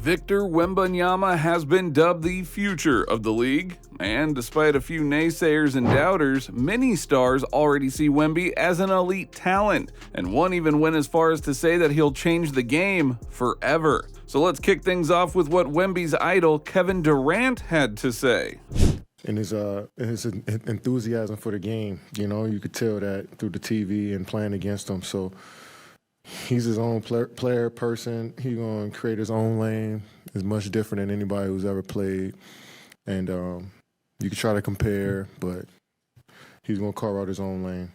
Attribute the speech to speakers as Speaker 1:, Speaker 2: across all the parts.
Speaker 1: Victor Wembayama has been dubbed the future of the league, and despite a few naysayers and doubters, many stars already see Wemby as an elite talent, and one even went as far as to say that he'll change the game forever. So let's kick things off with what Wemby's idol Kevin Durant had to say.
Speaker 2: And his enthusiasm for the game, you could tell that through the TV and playing against him. So he's his own player person. He's going to create his own lane. It's much different than anybody who's ever played. And you can try to compare, but he's going to carve out his own lane.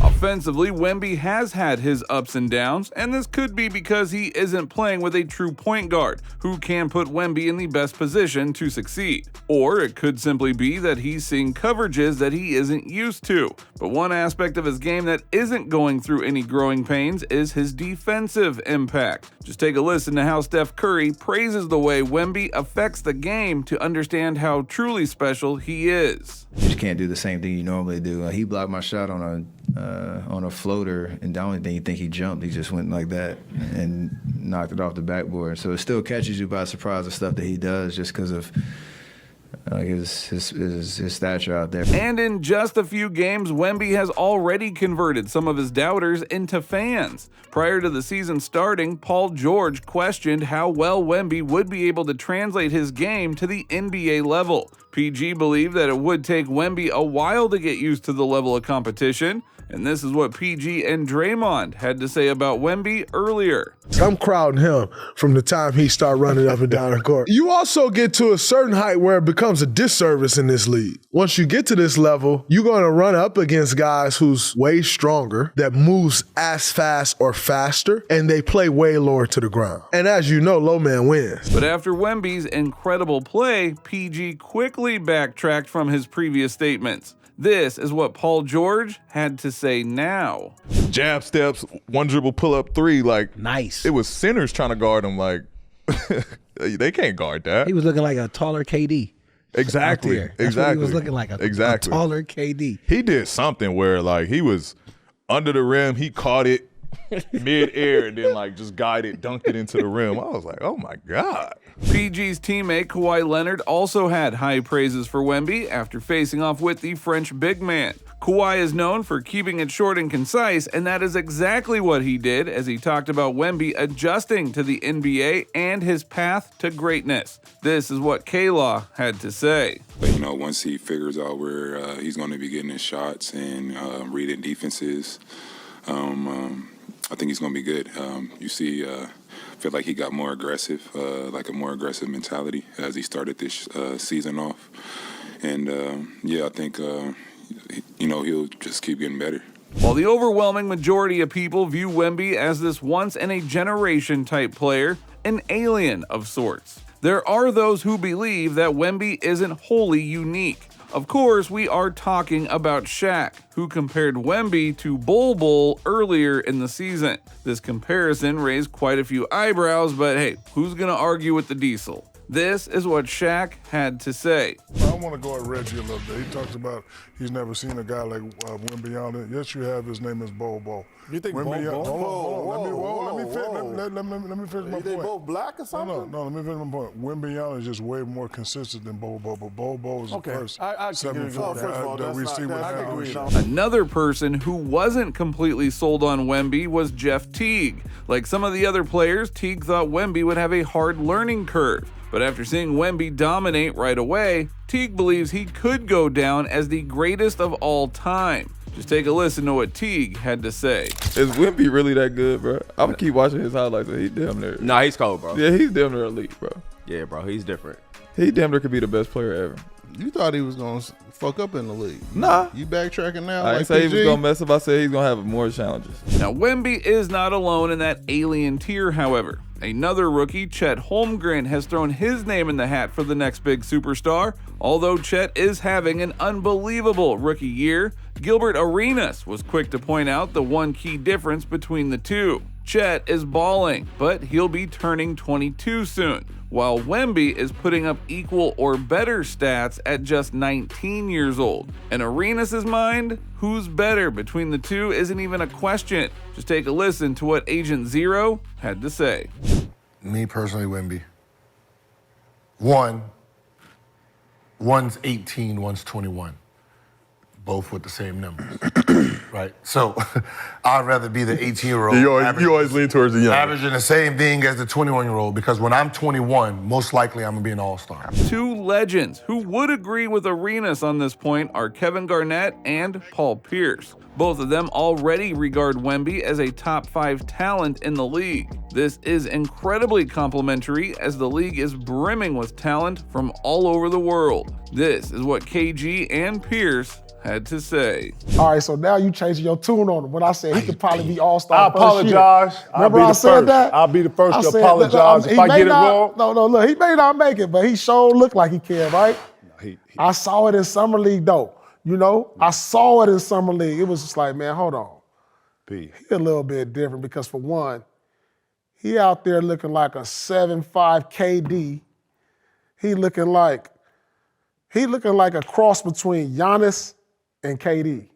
Speaker 1: Offensively, Wemby has had his ups and downs, and this could be because he isn't playing with a true point guard who can put Wemby in the best position to succeed. Or it could simply be that he's seeing coverages that he isn't used to. But one aspect of his game that isn't going through any growing pains is his defensive impact. Just take a listen to how Steph Curry praises the way Wemby affects the game to understand how truly special he is.
Speaker 3: You just can't do the same thing you normally do. He blocked my shot on a floater, and the only thing you think he jumped, he just went like that and knocked it off the backboard. So it still catches you by surprise, the stuff that he does, just because of his stature out there.
Speaker 1: And in just a few games, Wemby has already converted some of his doubters into fans. Prior to the season starting, Paul George questioned how well Wemby would be able to translate his game to the NBA level. PG believed that it would take Wemby a while to get used to the level of competition, and this is what PG and Draymond had to say about Wemby earlier.
Speaker 4: I'm crowding him from the time he started running up and down the court. You also get to a certain height where it becomes a disservice in this league. Once you get to this level, you're going to run up against guys who's way stronger, that moves as fast or faster, and they play way lower to the ground. And as you know, low man wins.
Speaker 1: But after Wemby's incredible play, PG quickly backtracked from his previous statements. This is what Paul George had to say now.
Speaker 5: Jab steps, one dribble pull up three,
Speaker 6: nice.
Speaker 5: It was centers trying to guard him, they can't guard that.
Speaker 6: He was looking like a taller KD.
Speaker 5: Exactly.
Speaker 6: That's what he was looking like, a taller KD.
Speaker 5: He did something where he was under the rim, he caught it mid-air and then just guided, dunked it into the rim. I was like, oh my God.
Speaker 1: PG's teammate Kawhi Leonard also had high praises for Wemby after facing off with the French big man. Kawhi is known for keeping it short and concise, and that is exactly what he did as he talked about Wemby adjusting to the NBA and his path to greatness. This is what K-Law had to say.
Speaker 7: But, once he figures out where he's going to be getting his shots and reading defenses, I think he's going to be good. You see, I feel like he got more aggressive, like a more aggressive mentality as he started this season off. And, I think, he'll just keep getting better.
Speaker 1: While the overwhelming majority of people view Wemby as this once-in-a-generation type player, an alien of sorts, there are those who believe that Wemby isn't wholly unique. Of course, we are talking about Shaq, who compared Wemby to Bol earlier in the season. This comparison raised quite a few eyebrows, but hey, who's gonna argue with the diesel? This is what Shaq had to say.
Speaker 8: I want to go at Reggie a little bit. He talks about he's never seen a guy like Wembayama. Yes, you have. His name is Bol.
Speaker 9: You think Bol?
Speaker 8: Let me finish my point.
Speaker 9: They both black or something?
Speaker 8: No, let me finish my point. Wembayama is just way more consistent than Bol, but Bol is the first 7 foot that we see with him.
Speaker 1: Another person who wasn't completely sold on Wemby was Jeff Teague. Like some of the other players, Teague thought Wemby would have a hard learning curve. But after seeing Wemby dominate right away, Teague believes he could go down as the greatest of all time. Just take a listen to what Teague had to say.
Speaker 5: Is Wemby really that good, bro? I'm gonna keep watching his highlights. He's damn near.
Speaker 10: Nah, he's cold, bro.
Speaker 5: Yeah, he's damn near elite, bro.
Speaker 10: Yeah, bro, he's different.
Speaker 5: He damn near could be the best player ever.
Speaker 9: You thought he was gonna fuck up in the league?
Speaker 5: Nah.
Speaker 9: You backtracking now?
Speaker 5: I didn't say he was gonna mess up. I said he's gonna have more challenges.
Speaker 1: Now, Wemby is not alone in that alien tier, however. Another rookie, Chet Holmgren, has thrown his name in the hat for the next big superstar. Although Chet is having an unbelievable rookie year, Gilbert Arenas was quick to point out the one key difference between the two. Chet is balling, but he'll be turning 22 soon, while Wemby is putting up equal or better stats at just 19 years old. In Arenas' mind, who's better between the two isn't even a question. Just take a listen to what Agent Zero had to say.
Speaker 11: Me personally, Wemby. one's 18, one's 21, both with the same numbers, right? So I'd rather be the 18-year-old.
Speaker 5: You always lean towards the young.
Speaker 11: Averaging the same thing as the 21-year-old, because when I'm 21, most likely I'm gonna be an all-star.
Speaker 1: Two legends who would agree with Arenas on this point are Kevin Garnett and Paul Pierce. Both of them already regard Wemby as a top 5 talent in the league. This is incredibly complimentary as the league is brimming with talent from all over the world. This is what KG and Pierce had to say.
Speaker 12: All right, so now you changing your tune on him. When I said he could probably be all-star
Speaker 8: I apologize.
Speaker 12: Remember I said that?
Speaker 8: I'll be the first to apologize if I get it wrong.
Speaker 12: No, look, he may not make it, but he sure looked like he can, right? I saw it in Summer League, though. You know, I saw it in Summer League. It was just like, man, hold on. He a little bit different because, for one, he out there looking like a 7'5" KD. He looking like a cross between Giannis and KD.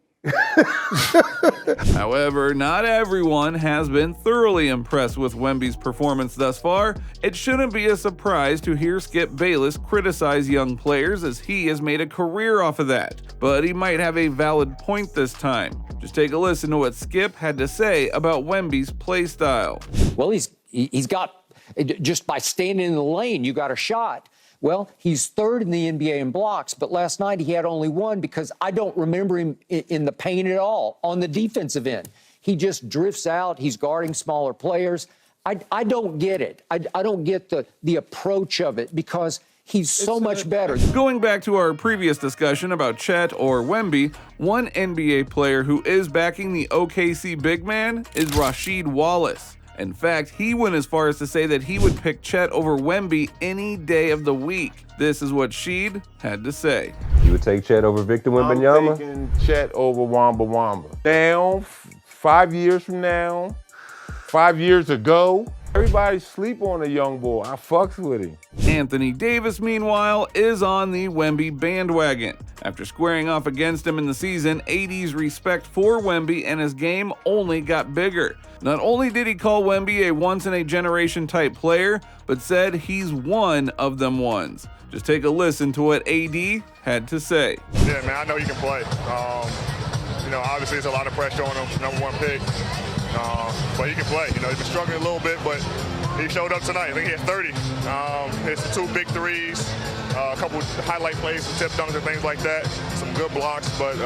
Speaker 1: However, not everyone has been thoroughly impressed with Wemby's performance thus far. It shouldn't be a surprise to hear Skip Bayless criticize young players, as he has made a career off of that. But he might have a valid point this time. Just take a listen to what Skip had to say about Wemby's play style.
Speaker 13: Well, he's got, just by standing in the lane, you got a shot. Well, he's third in the NBA in blocks, but last night he had only one because I don't remember him in the paint at all on the defensive end. He just drifts out. He's guarding smaller players. I don't get it. I don't get the approach of it because he's so much better.
Speaker 1: Going back to our previous discussion about Chet or Wemby, one NBA player who is backing the OKC big man is Rasheed Wallace. In fact, he went as far as to say that he would pick Chet over Wemby any day of the week. This is what Sheed had to say.
Speaker 10: You would take Chet over Victor Wembayama?
Speaker 14: I'm taking Chet over Wembayama. Now, 5 years from now, 5 years ago, everybody sleep on a young boy. I fucks with him.
Speaker 1: Anthony Davis, meanwhile, is on the Wemby bandwagon. After squaring off against him in the season, AD's respect for Wemby and his game only got bigger. Not only did he call Wemby a once-in-a-generation type player, but said he's one of them ones. Just take a listen to what AD had to say.
Speaker 15: Yeah, man, I know he can play. Obviously it's a lot of pressure on him, #1 pick. But he can play. He's been struggling a little bit, but he showed up tonight. I think he had 30. Hits 2 big threes, a couple highlight plays, some tip dunks and things like that. Some good blocks, but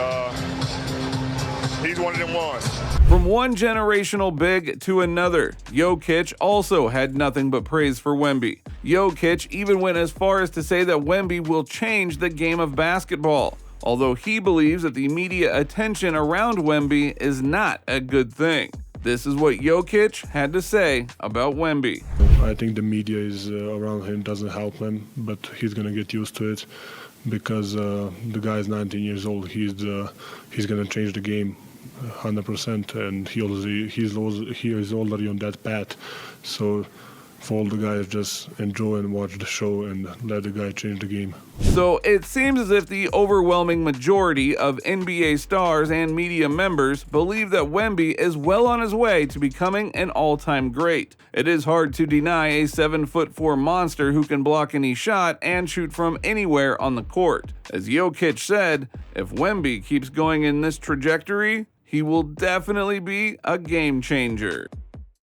Speaker 15: he's one of them ones.
Speaker 1: From one generational big to another, Jokic also had nothing but praise for Wemby. Jokic even went as far as to say that Wemby will change the game of basketball, although he believes that the media attention around Wemby is not a good thing. This is what Jokic had to say about Wemby.
Speaker 16: I think the media is around him doesn't help him, but he's gonna get used to it because the guy is 19 years old. He's gonna change the game 100%, and he is already on that path. So for all the guys, just enjoy and watch the show and let the guy change the game.
Speaker 1: So it seems as if the overwhelming majority of NBA stars and media members believe that Wemby is well on his way to becoming an all-time great. It is hard to deny a 7'4" monster who can block any shot and shoot from anywhere on the court. As Jokic said, if Wemby keeps going in this trajectory, he will definitely be a game changer.